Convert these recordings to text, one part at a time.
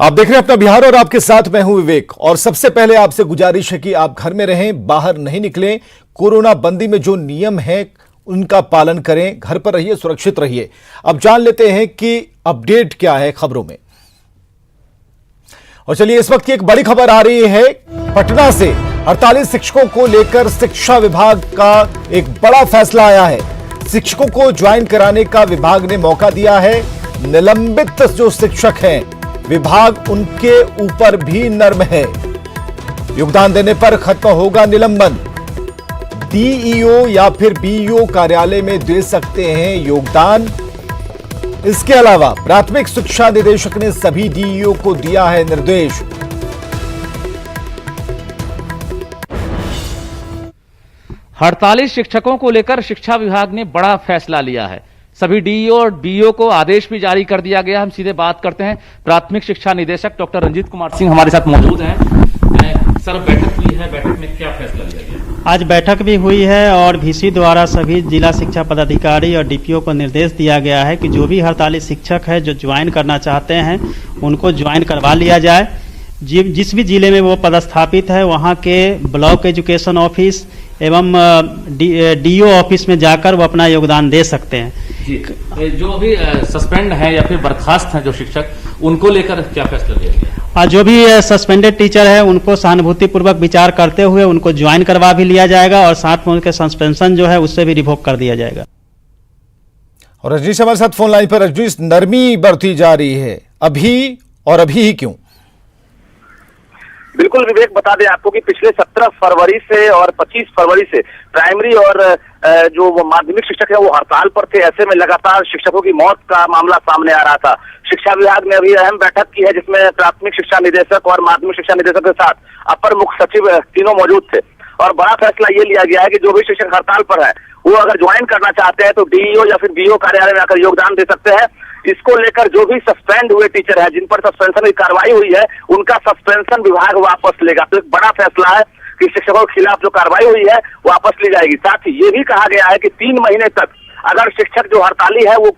आप देख रहे हैं अपना बिहार और आपके साथ मैं हूं विवेक। और सबसे पहले आपसे गुजारिश है कि आप घर में रहें, बाहर नहीं निकलें। कोरोना बंदी में जो नियम है उनका पालन करें, घर पर रहिए, सुरक्षित रहिए। अब जान लेते हैं कि अपडेट क्या है खबरों में। और चलिए, इस वक्त की एक बड़ी खबर आ रही है पटना से। 48 शिक्षकों को लेकर शिक्षा विभाग का एक बड़ा फैसला आया है। शिक्षकों को ज्वाइन कराने का विभाग ने मौका दिया है। निलंबित जो शिक्षक हैं, विभाग उनके ऊपर भी नर्म है। योगदान देने पर खत्म होगा निलंबन। डीईओ या फिर बीईओ कार्यालय में दे सकते हैं योगदान। इसके अलावा प्राथमिक शिक्षा निदेशक ने सभी डीईओ को दिया है निर्देश। 48 शिक्षकों को लेकर शिक्षा विभाग ने बड़ा फैसला लिया है। सभी डीईओ और बीईओ को आदेश भी जारी कर दिया गया। हम सीधे बात करते हैं, प्राथमिक शिक्षा निदेशक डॉक्टर रंजीत कुमार सिंह हमारे साथ मौजूद हैं। सर, बैठक हुई है, बैठक में क्या फैसला लिया गया? आज बैठक भी हुई है और वीसी द्वारा सभी जिला शिक्षा पदाधिकारी और डीपीओ को निर्देश दिया गया है कि जो भी 48 शिक्षक है जो ज्वाइन करना चाहते हैं उनको ज्वाइन करवा लिया जाए। जिस भी जिले में वो पदस्थापित है वहाँ के ब्लॉक एजुकेशन ऑफिस एवं डीओ ऑफिस में जाकर वो अपना योगदान दे सकते हैं। जी, जो भी सस्पेंड है या फिर बर्खास्त हैं जो शिक्षक, उनको लेकर क्या फैसला लिया गया? जो भी सस्पेंडेड टीचर है उनको सहानुभूतिपूर्वक विचार करते हुए उनको ज्वाइन करवा भी लिया जाएगा और साथ में उनके सस्पेंशन जो है उससे भी रिवोक कर दिया जाएगा। और रजनीश हमारे साथ फोन लाइन पर। रजनीश, नरमी बढ़ती जा रही है, अभी और अभी ही क्यों? बिल्कुल विवेक, बता दें आपको कि पिछले 17 फरवरी से और 25 फरवरी से प्राइमरी और जो माध्यमिक शिक्षक है वो हड़ताल पर थे। ऐसे में लगातार शिक्षकों की मौत का मामला सामने आ रहा था। शिक्षा विभाग ने अभी अहम बैठक की है जिसमें प्राथमिक शिक्षा निदेशक और माध्यमिक शिक्षा निदेशक के साथ अपर मुख्य सचिव तीनों मौजूद थे। और बड़ा फैसला ये लिया गया है कि जो भी शिक्षक हड़ताल पर है वो अगर ज्वाइन करना चाहते हैं तो डीईओ या फिर बीईओ कार्यालय में आकर योगदान दे सकते हैं। इसको लेकर जो भी सस्पेंड हुए टीचर है, जिन पर सस्पेंशन की कार्रवाई हुई है, उनका सस्पेंशन विभाग वापस लेगा। तो एक बड़ा फैसला है कि शिक्षकों के खिलाफ जो कार्रवाई हुई है वापस ली जाएगी। साथ ही ये भी कहा गया है कि 3 महीने तक अगर शिक्षक जो हड़ताली है वो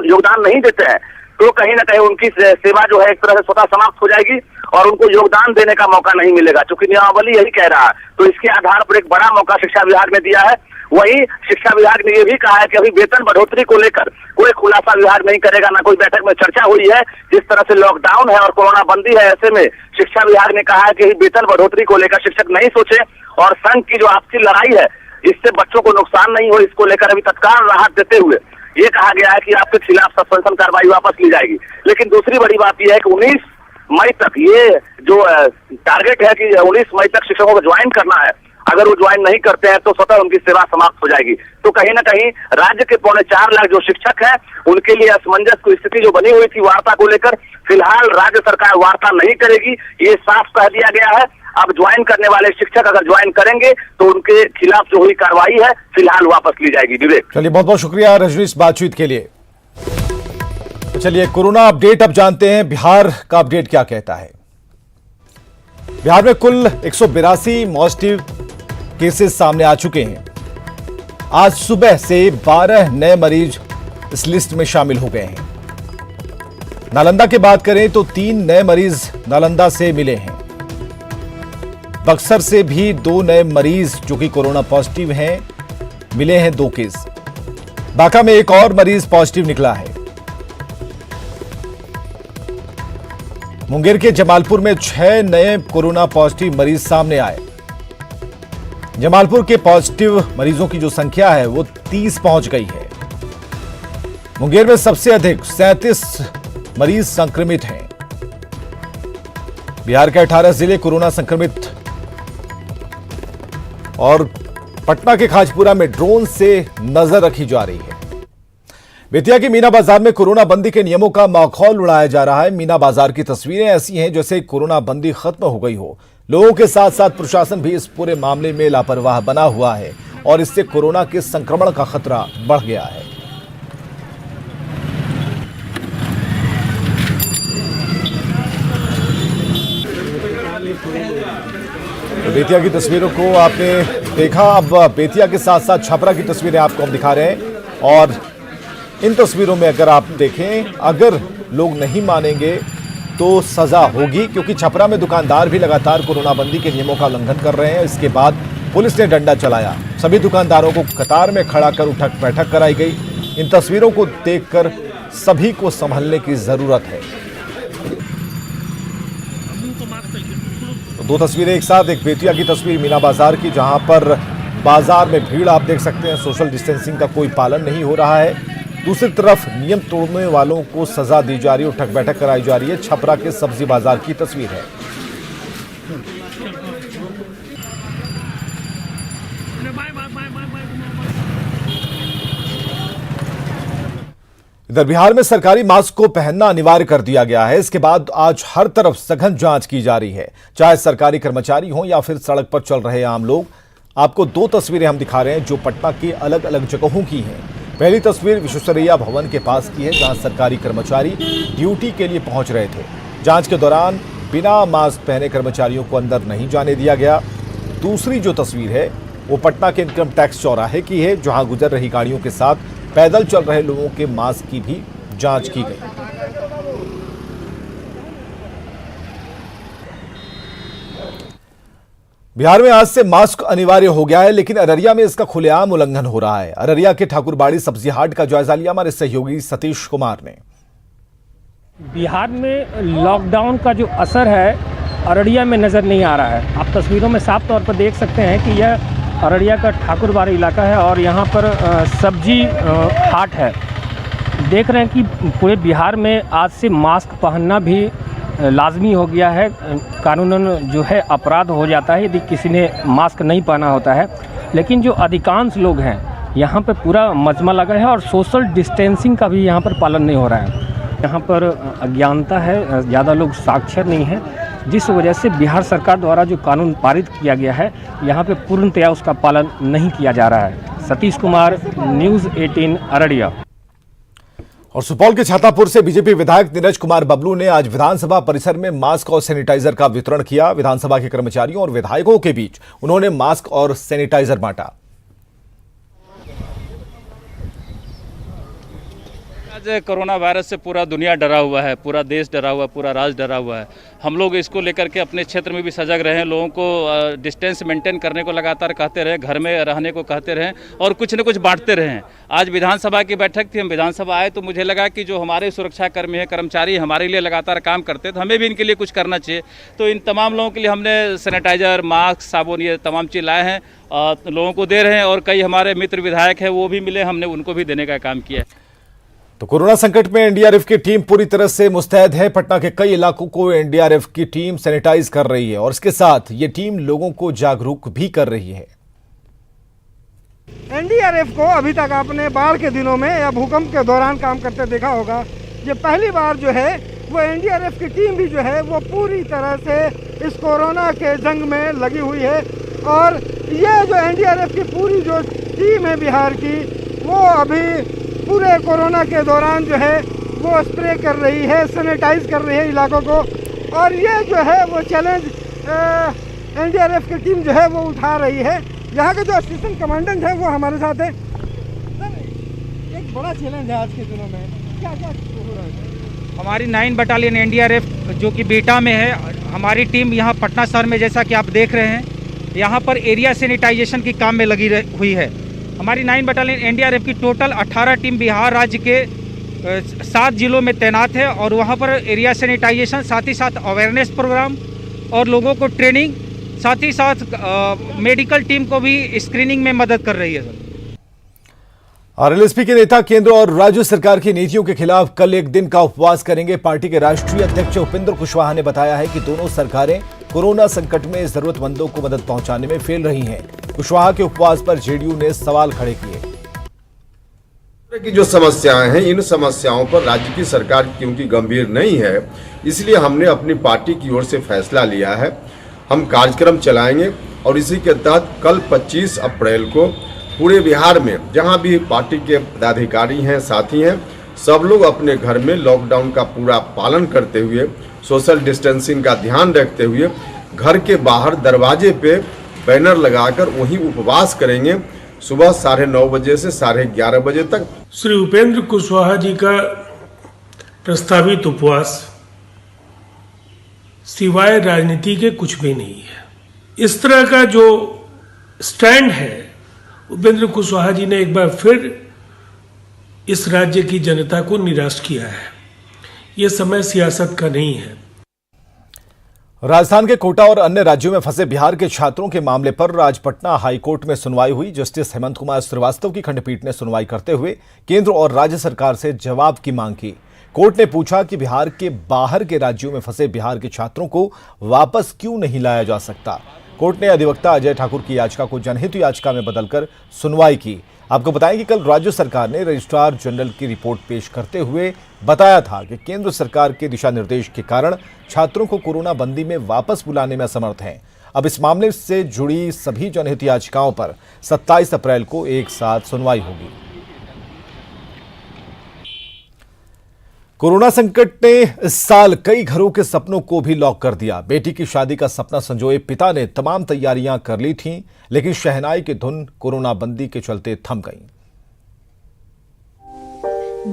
योगदान नहीं देते हैं तो कहीं ना कहीं उनकी सेवा जो है एक तरह से स्वतः समाप्त हो जाएगी और उनको योगदान देने का मौका नहीं मिलेगा, क्योंकि नियमावली यही कह रहा है। तो इसके आधार पर एक बड़ा मौका शिक्षा विभाग ने दिया है। वहीं शिक्षा विभाग ने यह भी कहा है कि अभी वेतन बढ़ोतरी को लेकर कोई खुलासा विभाग नहीं करेगा, ना कोई बैठक में चर्चा हुई है। जिस तरह से लॉकडाउन है और कोरोना बंदी है, ऐसे में शिक्षा विभाग ने कहा है कि वेतन बढ़ोतरी को लेकर शिक्षक नहीं सोचे और संघ की जो आपसी लड़ाई है इससे बच्चों को नुकसान नहीं हो, इसको लेकर अभी तत्काल राहत देते हुए ये कहा गया है कि आपके खिलाफ सस्पेंशन कार्रवाई वापस ली जाएगी। लेकिन दूसरी बड़ी बात यह है कि 19 मई तक ये जो टारगेट है कि 19 मई तक शिक्षकों को ज्वाइन करना है। अगर वो ज्वाइन नहीं करते हैं तो स्वतः उनकी सेवा समाप्त हो जाएगी। तो कहीं ना कहीं राज्य के 4.25 लाख जो शिक्षक हैं उनके लिए असमंजस की स्थिति जो बनी हुई थी वार्ता को लेकर, फिलहाल राज्य सरकार वार्ता नहीं करेगी, ये साफ कह दिया गया है। अब ज्वाइन करने वाले शिक्षक अगर ज्वाइन करेंगे तो उनके खिलाफ जो हुई कार्रवाई है फिलहाल वापस ली जाएगी। विवेक, चलिए, बहुत बहुत शुक्रिया रजनीश बातचीत के लिए। तो चलिए, कोरोना अपडेट अब जानते हैं। बिहार का अपडेट क्या कहता है। बिहार में कुल 182 पॉजिटिव केसेस सामने आ चुके हैं। आज सुबह से 12 नए मरीज इस लिस्ट में शामिल हो गए हैं। नालंदा की बात करें तो 3 नए मरीज नालंदा से मिले हैं। बक्सर से भी 2 नए मरीज जो कि कोरोना पॉजिटिव हैं मिले हैं, 2 केस। बांका में एक और मरीज पॉजिटिव निकला है। मुंगेर के जमालपुर में 6 नए कोरोना पॉजिटिव मरीज सामने आए। जमालपुर के पॉजिटिव मरीजों की जो संख्या है वो 30 पहुंच गई है। मुंगेर में सबसे अधिक 37 मरीज संक्रमित हैं। बिहार के 18 जिले कोरोना संक्रमित। और पटना के खाजपुरा में ड्रोन से नजर रखी जा रही है। बेतिया की मीना बाजार में कोरोना बंदी के नियमों का माखौल उड़ाया जा रहा है। मीना बाजार की तस्वीरें ऐसी हैं जैसे कोरोना बंदी खत्म हो गई हो। लोगों के साथ साथ प्रशासन भी इस पूरे मामले में लापरवाह बना हुआ है और इससे कोरोना के संक्रमण का खतरा बढ़ गया है। बेतिया की तस्वीरों को आपने देखा। अब बेतिया के साथ साथ छपरा की तस्वीरें आपको हम दिखा रहे हैं। और इन तस्वीरों में अगर आप देखें, अगर लोग नहीं मानेंगे तो सजा होगी, क्योंकि छपरा में दुकानदार भी लगातार कोरोना बंदी के नियमों का उल्लंघन कर रहे हैं। इसके बाद पुलिस ने डंडा चलाया, सभी दुकानदारों को कतार में खड़ा कर उठक बैठक कराई गई। इन तस्वीरों को देखकर सभी को संभलने की जरूरत है। तो दो तस्वीरें एक साथ, एक बेतिया की तस्वीर मीना बाजार की, जहां पर बाजार में भीड़ आप देख सकते हैं, सोशल डिस्टेंसिंग का कोई पालन नहीं हो रहा है। दूसरी तरफ नियम तोड़ने वालों को सजा दी जा रही है, उठक बैठक कराई जा रही है। छपरा के सब्जी बाजार की तस्वीर है। इधर बिहार में सरकारी मास्क को पहनना अनिवार्य कर दिया गया है। इसके बाद आज हर तरफ सघन जांच की जा रही है, चाहे सरकारी कर्मचारी हों या फिर सड़क पर चल रहे आम लोग। आपको दो तस्वीरें हम दिखा रहे हैं जो पटना की अलग अलग जगहों की हैं। पहली तस्वीर विश्वेश्वरैया भवन के पास की है, जहां सरकारी कर्मचारी ड्यूटी के लिए पहुंच रहे थे। जांच के दौरान बिना मास्क पहने कर्मचारियों को अंदर नहीं जाने दिया गया। दूसरी जो तस्वीर है वो पटना के इनकम टैक्स चौराहे की है, जहां गुजर रही गाड़ियों के साथ पैदल चल रहे लोगों के मास्क की भी जांच की गई। बिहार में आज से मास्क अनिवार्य हो गया है, लेकिन अररिया में इसका खुलेआम उल्लंघन हो रहा है। अररिया के ठाकुरबाड़ी सब्जी हाट का जायजा लिया हमारे सहयोगी सतीश कुमार ने। बिहार में लॉकडाउन का जो असर है अररिया में नज़र नहीं आ रहा है। आप तस्वीरों में साफ तौर पर देख सकते हैं कि यह अररिया का ठाकुरबाड़ी इलाका है और यहाँ पर सब्जी हाट है। देख रहे हैं कि पूरे बिहार में आज से मास्क पहनना भी लाजमी हो गया है। कानूनन जो है अपराध हो जाता है यदि किसी ने मास्क नहीं पहना होता है। लेकिन जो अधिकांश लोग हैं यहाँ पर पूरा मजमा लगा है और सोशल डिस्टेंसिंग का भी यहाँ पर पालन नहीं हो रहा है। यहाँ पर अज्ञानता है, ज़्यादा लोग साक्षर नहीं हैं, जिस वजह से बिहार सरकार द्वारा जो कानून पारित किया गया है यहाँ पे पूर्णतया उसका पालन नहीं किया जा रहा है। सतीश कुमार, न्यूज़ 18 अररिया। और सुपौल के छातापुर से बीजेपी विधायक नीरज कुमार बबलू ने आज विधानसभा परिसर में मास्क और सैनिटाइजर का वितरण किया। विधानसभा के कर्मचारियों और विधायकों के बीच उन्होंने मास्क और सैनिटाइजर बांटा। आज कोरोना वायरस से पूरा दुनिया डरा हुआ है, पूरा देश डरा हुआ है, पूरा राज्य डरा हुआ है। हम लोग इसको लेकर के अपने क्षेत्र में भी सजग रहे हैं, लोगों को डिस्टेंस मेंटेन करने को लगातार कहते रहे, घर में रहने को कहते रहें और कुछ न कुछ बांटते रहें। आज विधानसभा की बैठक थी, हम विधानसभा आए तो मुझे लगा कि जो हमारे सुरक्षाकर्मी हैं, कर्मचारी हमारे लिए लगातार काम करते हैं, तो हमें भी इनके लिए कुछ करना चाहिए। तो इन तमाम लोगों के लिए हमने सैनिटाइजर, मास्क, साबुन, ये तमाम चीज़ लाए हैं, लोगों को दे रहे हैं। और कई हमारे मित्र विधायक हैं वो भी मिले, हमने उनको भी देने का काम किया है। तो कोरोना संकट में एनडीआरएफ की टीम पूरी तरह से मुस्तैद है। पटना के कई इलाकों को एनडीआरएफ की टीम सैनिटाइज कर रही है और इसके साथ ये टीम लोगों को जागरूक भी कर रही है। एनडीआरएफ को अभी तक आपने बाढ़ के दिनों में या भूकंप के दौरान काम करते देखा होगा। ये पहली बार जो है वो एनडीआरएफ की टीम भी जो है वो पूरी तरह से इस कोरोना के जंग में लगी हुई है। और ये जो एनडीआरएफ की पूरी जो टीम है बिहार की, वो अभी पूरे कोरोना के दौरान जो है वो स्प्रे कर रही है, सैनिटाइज कर रही है इलाकों को। और ये जो है वो चैलेंज एनडीआरएफ की टीम जो है वो उठा रही है। यहाँ के जो असिस्टेंट कमांडेंट है वो हमारे साथ है। सर, एक बड़ा चैलेंज है आज के दिनों में, क्या क्या हो रहा है? हमारी 9 बटालियन एनडीआरएफ जो कि बीटा में है, हमारी टीम यहाँ पटना शहर में जैसा कि आप देख रहे हैं यहाँ पर एरिया सैनिटाइजेशन की काम में लगी हुई है। हमारी 9 बटालियन एनडीआरएफ की टोटल 18 टीम बिहार राज्य के 7 जिलों में तैनात है और वहाँ पर एरिया सैनिटाइजेशन, साथ ही साथ अवेयरनेस प्रोग्राम और लोगों को ट्रेनिंग, साथ ही साथ मेडिकल टीम को भी स्क्रीनिंग में मदद कर रही है। सर, आरएलएसपी के नेता केंद्र और राज्य सरकार की नीतियों के खिलाफ कल एक दिन का उपवास करेंगे। पार्टी के राष्ट्रीय अध्यक्ष उपेंद्र कुशवाहा ने बताया है कि दोनों सरकारें कोरोना संकट में जरूरतमंदों को मदद पहुंचाने में फेल रही हैं। कुशवाहा के उपवास पर जेडीयू ने सवाल खड़े किए। की जो समस्याएं हैं, इन समस्याओं पर राज्य की सरकार क्योंकि गंभीर नहीं है, इसलिए हमने अपनी पार्टी की ओर से फैसला लिया है। हम कार्यक्रम चलाएंगे और इसी के तहत कल 25 अप्रैल को पूरे बिहार में जहां भी पार्टी के पदाधिकारी हैं, साथी हैं, सब लोग अपने घर में लॉकडाउन का पूरा पालन करते हुए, सोशल डिस्टेंसिंग का ध्यान रखते हुए घर के बाहर दरवाजे पे बैनर लगाकर वहीं उपवास करेंगे सुबह 9:30 बजे से 11:30 बजे तक। श्री उपेंद्र कुशवाहा जी का प्रस्तावित उपवास सिवाय राजनीति के कुछ भी नहीं है। इस तरह का जो स्टैंड है उपेंद्र कुशवाहा जी ने एक बार फिर इस राज्य की जनता को निराश किया है। ये समय सियासत का नहीं है। राजस्थान के कोटा और अन्य राज्यों में फंसे बिहार के छात्रों के मामले पर आज पटना हाईकोर्ट में सुनवाई हुई। जस्टिस हेमंत कुमार श्रीवास्तव की खंडपीठ ने सुनवाई करते हुए केंद्र और राज्य सरकार से जवाब की मांग की। कोर्ट ने पूछा कि बिहार के बाहर के राज्यों में फंसे बिहार के छात्रों को वापस क्यों नहीं लाया जा सकता। कोर्ट ने अधिवक्ता अजय ठाकुर की याचिका को जनहित याचिका में बदलकर सुनवाई की। आपको बताएं कि कल राज्य सरकार ने रजिस्ट्रार जनरल की रिपोर्ट पेश करते हुए बताया था कि केंद्र सरकार के दिशा निर्देश के कारण छात्रों को कोरोना बंदी में वापस बुलाने में असमर्थ हैं। अब इस मामले से जुड़ी सभी जनहित याचिकाओं पर 27 अप्रैल को एक साथ सुनवाई होगी। कोरोना संकट ने इस साल कई घरों के सपनों को भी लॉक कर दिया। बेटी की शादी का सपना संजोए पिता ने तमाम तैयारियां कर ली थीं, लेकिन शहनाई की धुन कोरोना बंदी के चलते थम गई।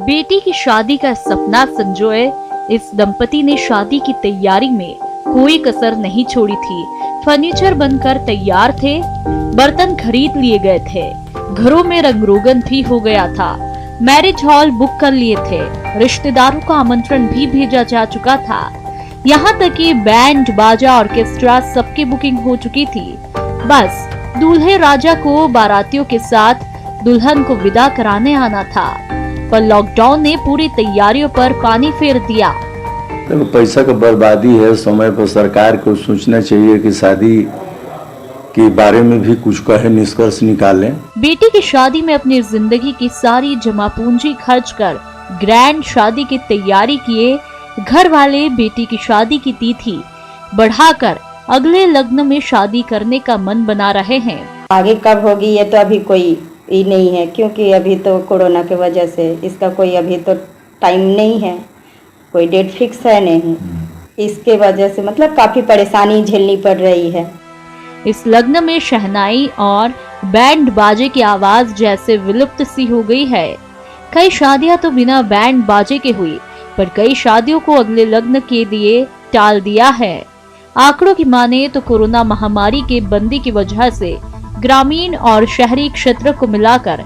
बेटी की शादी का सपना संजोए इस दंपति ने शादी की तैयारी में कोई कसर नहीं छोड़ी थी। फर्नीचर बनकर तैयार थे, बर्तन खरीद लिए गए थे, घरों में रंग-रोगन भी हो गया था, मैरिज हॉल बुक कर लिए थे, रिश्तेदारों का आमंत्रण भी भेजा जा चुका था। यहाँ तक कि बैंड बाजा ऑर्केस्ट्रा सबकी बुकिंग हो चुकी थी। बस दूल्हे राजा को बारातियों के साथ दुल्हन को विदा कराने आना था, पर लॉकडाउन ने पूरी तैयारियों पर पानी फेर दिया। देखो, पैसा का बर्बादी है। समय पर सरकार को सोचना चाहिए कि शादी के बारे में भी कुछ कहे, निष्कर्ष निकालें। बेटी की शादी में अपनी जिंदगी की सारी जमा पूंजी खर्च कर ग्रैंड शादी की तैयारी किए घर वाले बेटी की शादी की तिथि बढ़ाकर अगले लग्न में शादी करने का मन बना रहे हैं। आगे कब होगी ये तो अभी कोई ही नहीं है, क्योंकि अभी तो कोरोना की वजह से इसका कोई अभी तो टाइम नहीं है, कोई डेट फिक्स है नहीं। इसके वजह से मतलब काफी परेशानी झेलनी पड़ रही है। इस लग्न में शहनाई और बैंड बाजे की आवाज जैसे विलुप्त सी हो गई है। कई शादियां तो बिना बैंड बाजे के हुई, पर कई शादियों को अगले लग्न के लिए टाल दिया है। आंकड़ों की माने तो कोरोना महामारी के बंदी की वजह से ग्रामीण और शहरी क्षेत्र को मिलाकर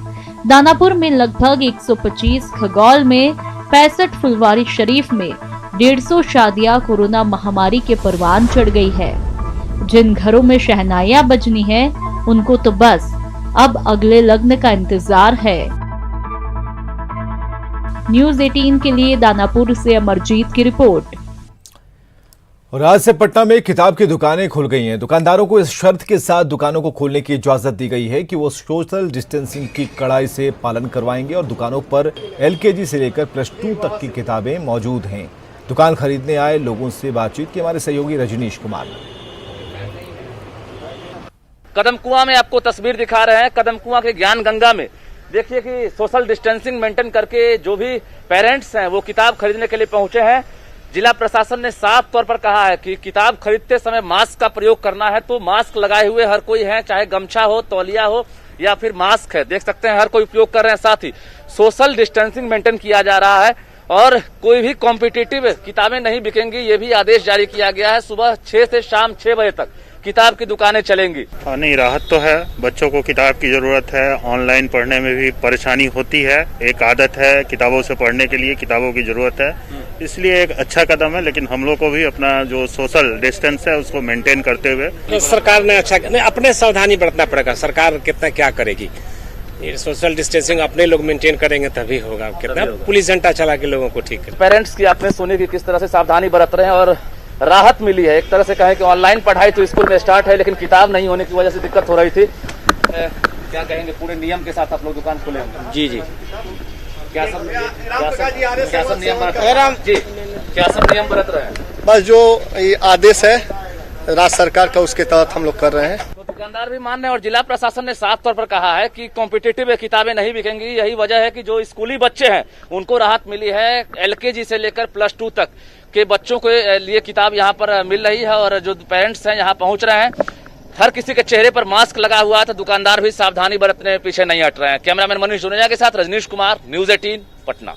दानापुर में लगभग 125, खगौल में 65, फुलवारी शरीफ में 150 शादियां कोरोना महामारी के परवान चढ़ गई है। जिन घरों में शहनाइयां बजनी है उनको तो बस अब अगले लग्न का इंतजार है। न्यूज़ 18 के लिए दानापुर से अमरजीत की रिपोर्ट। और आज से पटना में किताब की दुकानें खुल गई हैं। दुकानदारों को इस शर्त के साथ दुकानों को खोलने की इजाजत दी गई है कि वो सोशल डिस्टेंसिंग की कड़ाई से पालन करवाएंगे और दुकानों पर LKG से लेकर +2 तक की किताबें मौजूद हैं। दुकान खरीदने आए लोगों से बातचीत की हमारे सहयोगी रजनीश कुमार। कदमकुआं में आपको तस्वीर दिखा रहे हैं। कदमकुआं के ज्ञान गंगा में देखिए कि सोशल डिस्टेंसिंग मेंटेन करके जो भी पेरेंट्स हैं वो किताब खरीदने के लिए पहुंचे हैं। जिला प्रशासन ने साफ तौर पर कहा है कि किताब खरीदते समय मास्क का प्रयोग करना है, तो मास्क लगाए हुए हर कोई है, चाहे गमछा हो, तौलिया हो या फिर मास्क है, देख सकते हैं हर कोई उपयोग कर रहे हैं। साथ ही सोशल डिस्टेंसिंग मेंटेन किया जा रहा है और कोई भी कॉम्पिटिटिव किताबें नहीं बिकेंगी, ये भी आदेश जारी किया गया है। सुबह 6 से शाम 6 बजे तक किताब की दुकानें चलेंगी। नहीं, राहत तो है। बच्चों को किताब की जरूरत है, ऑनलाइन पढ़ने में भी परेशानी होती है। एक आदत है किताबों से पढ़ने के लिए, किताबों की जरूरत है, इसलिए एक अच्छा कदम है। लेकिन हम लोग को भी अपना जो सोशल डिस्टेंस है उसको मेंटेन करते हुए सरकार ने अच्छा नहीं, अपने सावधानी बरतना पड़ेगा। सरकार कितना क्या करेगी, ये सोशल डिस्टेंसिंग अपने लोग मेंटेन करेंगे तभी होगा। कितना पुलिस घंटा चला के लोगों को ठीक है। पेरेंट्स की आपने सुनी कि किस तरह से सावधानी बरत रहे हैं और राहत मिली है। एक तरह से कहें कि ऑनलाइन पढ़ाई तो स्कूल में स्टार्ट है, लेकिन किताब नहीं होने की वजह से दिक्कत हो रही थी। क्या कहेंगे, पूरे नियम के साथ आप लोग दुकान खोले होंगे? जी जी। क्या सब नियम बरत रहे हैं? जी, क्या सब नियम बरत रहे हैं? बस जो आदेश है राज्य सरकार का उसके तहत हम लोग कर रहे हैं। तो दुकानदार भी मान रहे हैं और जिला प्रशासन ने साफ तौर पर कहा है कि कॉम्पिटिटिव किताबें नहीं बिकेंगी। यही वजह है कि जो स्कूली बच्चे हैं उनको राहत मिली है। LKG से लेकर +2 तक के बच्चों के लिए किताब यहाँ पर मिल रही है और जो पेरेंट्स हैं यहाँ पहुँच रहे हैं, हर किसी के चेहरे पर मास्क लगा हुआ है, तो दुकानदार भी सावधानी बरतने पीछे नहीं हट रहे हैं। कैमरामैन मनीष जुनेजा के साथ रजनीश कुमार, न्यूज़ 18 पटना।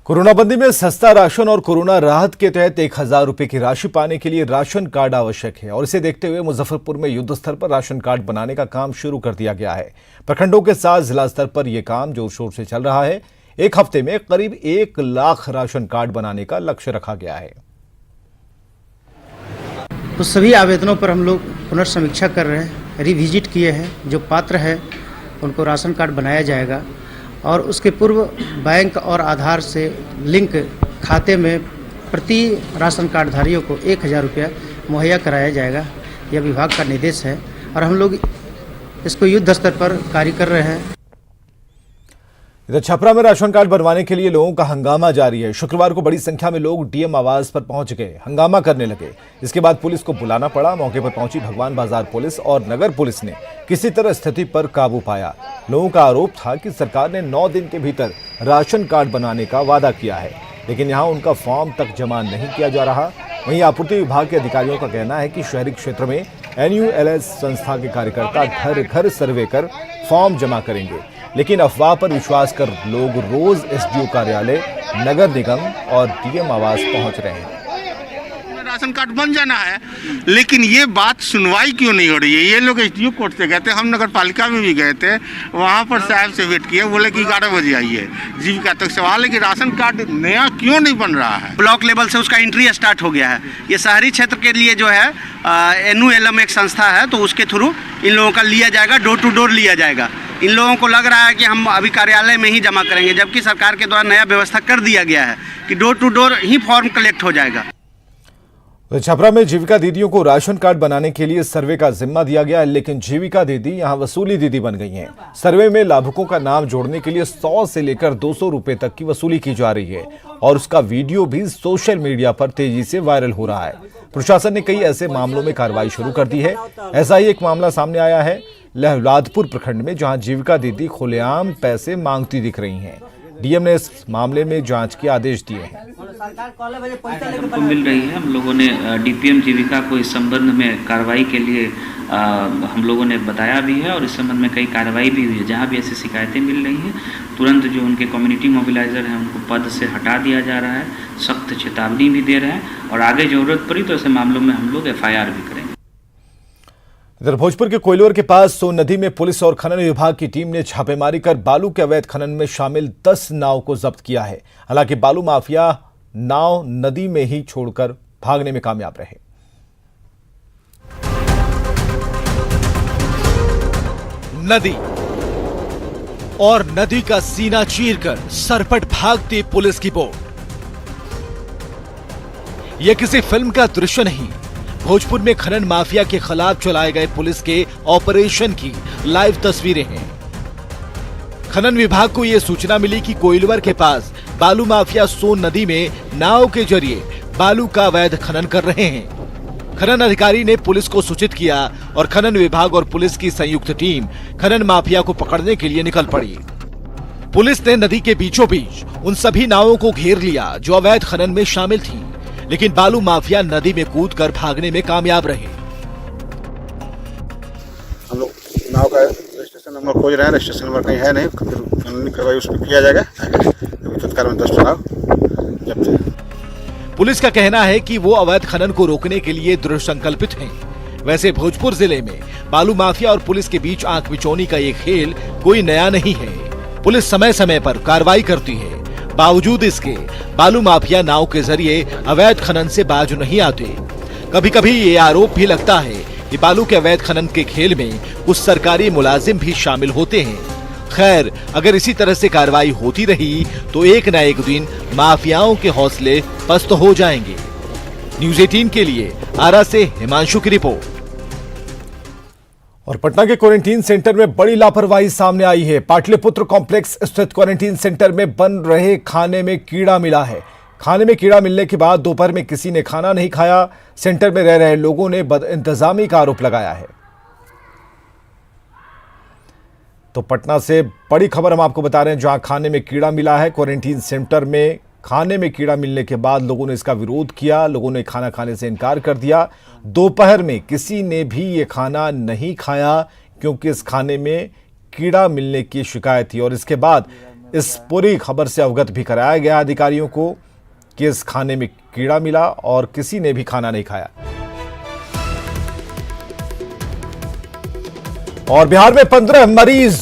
कोरोना बंदी में सस्ता राशन और कोरोना राहत के तहत 1000 रुपए की राशि पाने के लिए राशन कार्ड आवश्यक है और इसे देखते हुए मुजफ्फरपुर में युद्ध स्तर पर राशन कार्ड बनाने का काम शुरू कर दिया गया है। प्रखंडों के साथ जिला स्तर पर यह काम जोर शोर से चल रहा है। एक हफ्ते में करीब 1 लाख राशन कार्ड बनाने का लक्ष्य रखा गया है। तो सभी आवेदनों पर हम लोग पुनर्समीक्षा कर रहे हैं, रिविजिट किए हैं। जो पात्र है उनको राशन कार्ड बनाया जाएगा और उसके पूर्व बैंक और आधार से लिंक खाते में प्रति राशन कार्डधारियों को 1000 रुपया मुहैया कराया जाएगा। यह विभाग का निर्देश है और हम लोग इसको युद्ध स्तर पर कार्य कर रहे हैं। इधर छपरा में राशन कार्ड बनवाने के लिए लोगों का हंगामा जारी है। शुक्रवार को बड़ी संख्या में लोग डीएम आवास पर पहुंच गए, हंगामा करने लगे। इसके बाद पुलिस को बुलाना पड़ा। मौके पर पहुंची भगवान बाजार पुलिस और नगर पुलिस ने किसी तरह स्थिति पर काबू पाया। लोगों का आरोप था कि सरकार ने 9 दिन के भीतर राशन कार्ड बनाने का वादा किया है, लेकिन यहां उनका फॉर्म तक जमा नहीं किया जा रहा। वहीं आपूर्ति विभाग के अधिकारियों का कहना है कि शहरी क्षेत्र में NULS संस्था के कार्यकर्ता घर घर सर्वे कर फॉर्म जमा करेंगे, लेकिन अफवाह पर विश्वास कर लोग रोज SDO कार्यालय, नगर निगम और डीएम आवास पहुंच रहे हैं। राशन कार्ड बन जाना है, लेकिन ये बात सुनवाई क्यों नहीं हो रही है? ये लोग SDO कोर्ट से गए थे, हम नगर पालिका में भी गए थे, वहाँ पर साहब से वेट किए, बोले कि 11 बजे आइए। जीविका तक सवाल है कि राशन कार्ड नया क्यों नहीं बन रहा है? ब्लॉक लेवल से उसका एंट्री स्टार्ट हो गया है। ये शहरी क्षेत्र के लिए जो है NULM एक संस्था है, तो उसके थ्रू इन लोगों का लिया जाएगा, डोर टू डोर लिया जाएगा। इन लोगों को लग रहा है कि हम अभी कार्यालय में ही जमा करेंगे, जबकि सरकार के द्वारा नया व्यवस्था कर दिया गया है कि डोर टू डोर ही फॉर्म कलेक्ट हो जाएगा। छपरा में जीविका दीदियों को राशन कार्ड बनाने के लिए सर्वे का जिम्मा दिया गया है, लेकिन जीविका दीदी यहां वसूली दीदी बन गई हैं। सर्वे में लाभुकों का नाम जोड़ने के लिए 100 से लेकर 200 रुपए तक की वसूली की जा रही है और उसका वीडियो भी सोशल मीडिया पर तेजी से वायरल हो रहा है। प्रशासन ने कई ऐसे मामलों में कार्रवाई शुरू कर दी है। ऐसा ही एक मामला सामने आया है लहलादपुर प्रखंड में, जहां जीविका दीदी खुलेआम पैसे मांगती दिख रही हैं। डीएम ने इस मामले में जांच के आदेश दिए हैं। हमको मिल रही है, हम लोगों ने DPM जीविका को इस संबंध में कार्रवाई के लिए हम लोगों ने बताया भी है और इस संबंध में कई कार्रवाई भी हुई है। जहां भी ऐसी शिकायतें मिल रही हैं, तुरंत जो उनके कम्युनिटी मोबिलाइजर हैं उनको पद से हटा दिया जा रहा है, सख्त चेतावनी भी दे रहे हैं और आगे जरूरत पड़ी तो ऐसे मामलों में हम लोग FIR भी करेंगे। इधर भोजपुर के कोयलोर के पास सोन नदी में पुलिस और खनन विभाग की टीम ने छापेमारी कर बालू के अवैध खनन में शामिल 10 नाव को जब्त किया है। हालांकि बालू माफिया नाव नदी में ही छोड़कर भागने में कामयाब रहे। नदी और नदी का सीना चीरकर सरपट भागती पुलिस की बोट। यह किसी फिल्म का दृश्य नहीं, भोजपुर में खनन माफिया के खिलाफ चलाए गए पुलिस के ऑपरेशन की लाइव तस्वीरें हैं। खनन विभाग को यह सूचना मिली कि कोइलवर के पास बालू माफिया सोन नदी में नाव के जरिए बालू का अवैध खनन कर रहे हैं। खनन अधिकारी ने पुलिस को सूचित किया और खनन विभाग और पुलिस की संयुक्त टीम खनन माफिया को पकड़ने के लिए निकल पड़ी। पुलिस ने नदी के बीचों बीच उन सभी नावों को घेर लिया जो अवैध खनन में शामिल थी, लेकिन बालू माफिया नदी में कूदकर भागने में कामयाब रहे। हम लोग नाव का रजिस्ट्रेशन नंबर खोज रहे हैं, रजिस्ट्रेशन नंबर कहीं है नहीं, कानूनी कार्रवाई उस पर किया जाएगा। तत्काल में 10 नाव जब्त। पुलिस का कहना है कि वो अवैध खनन को रोकने के लिए दृढ़ संकल्पित हैं। वैसे भोजपुर जिले में बालू माफिया और पुलिस के बीच आंख मिचौनी का ये खेल कोई नया नहीं है। पुलिस समय समय पर कार्रवाई करती है, बावजूद इसके बालू माफिया नाव के जरिए अवैध खनन से बाज नहीं आते। कभी कभी ये आरोप भी लगता है कि बालू के अवैध खनन के खेल में कुछ सरकारी मुलाजिम भी शामिल होते हैं। खैर, अगर इसी तरह से कार्रवाई होती रही तो एक न एक दिन माफियाओं के हौसले पस्त हो जाएंगे। न्यूज़ 18 के लिए आरा से हिमांशु की रिपोर्ट। और पटना के क्वारंटीन सेंटर में बड़ी लापरवाही सामने आई है। पाटलिपुत्र कॉम्प्लेक्स स्थित क्वारंटीन सेंटर में बन रहे खाने में कीड़ा मिला है। खाने में कीड़ा मिलने के बाद दोपहर में किसी ने खाना नहीं खाया। सेंटर में रह रहे लोगों ने बदइंतजामी का आरोप लगाया है। तो पटना से बड़ी खबर हम आपको बता रहे हैं, जहां खाने में कीड़ा मिला है। क्वारंटीन सेंटर में खाने में कीड़ा मिलने के बाद लोगों ने इसका विरोध किया, लोगों ने खाना खाने से इनकार कर दिया। दोपहर में किसी ने भी ये खाना नहीं खाया क्योंकि इस खाने में कीड़ा मिलने की शिकायत थी और इसके बाद इस पूरी खबर से अवगत भी कराया गया अधिकारियों को कि इस खाने में कीड़ा मिला और किसी ने भी खाना नहीं खाया। और बिहार में 15 मरीज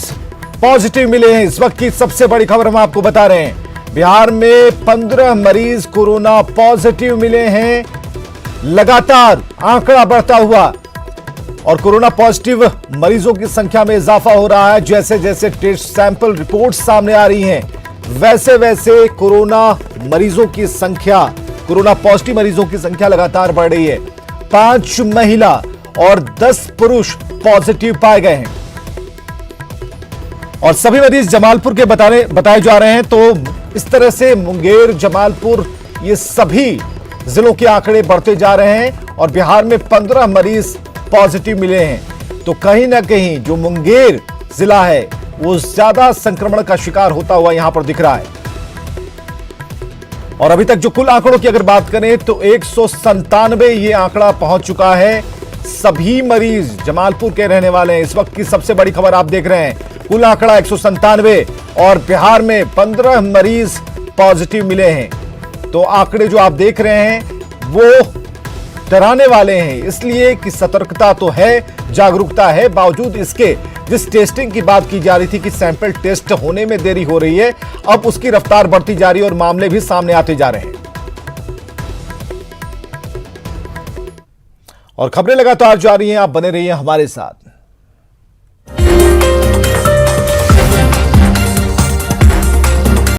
पॉजिटिव मिले हैं। इस वक्त की सबसे बड़ी खबर हम आपको बता रहे हैं। बिहार में 15 मरीज कोरोना पॉजिटिव मिले हैं। लगातार आंकड़ा बढ़ता हुआ और कोरोना पॉजिटिव मरीजों की संख्या में इजाफा हो रहा है। जैसे जैसे टेस्ट सैंपल रिपोर्ट सामने आ रही हैं, वैसे वैसे कोरोना मरीजों की संख्या, कोरोना पॉजिटिव मरीजों की संख्या लगातार बढ़ रही है। 5 महिला और 10 पुरुष पॉजिटिव पाए गए हैं और सभी मरीज जमालपुर के बताए जा रहे हैं। तो इस तरह से मुंगेर, जमालपुर, ये सभी जिलों के आंकड़े बढ़ते जा रहे हैं और बिहार में 15 मरीज पॉजिटिव मिले हैं। तो कहीं ना कहीं जो मुंगेर जिला है वो ज्यादा संक्रमण का शिकार होता हुआ यहां पर दिख रहा है। और अभी तक जो कुल आंकड़ों की अगर बात करें तो 197 ये आंकड़ा पहुंच चुका है। सभी मरीज जमालपुर के रहने वाले हैं। इस वक्त की सबसे बड़ी खबर आप देख रहे हैं। कुल आंकड़ा 197 और बिहार में 15 मरीज पॉजिटिव मिले हैं। तो आंकड़े जो आप देख रहे हैं वो डराने वाले हैं, इसलिए कि सतर्कता तो है, जागरूकता है, बावजूद इसके जिस टेस्टिंग की बात की जा रही थी कि सैंपल टेस्ट होने में देरी हो रही है, अब उसकी रफ्तार बढ़ती जा रही है और मामले भी सामने आते जा रहे हैं। और खबरें लगातार जारी हैं, आप बने रहिए हमारे साथ।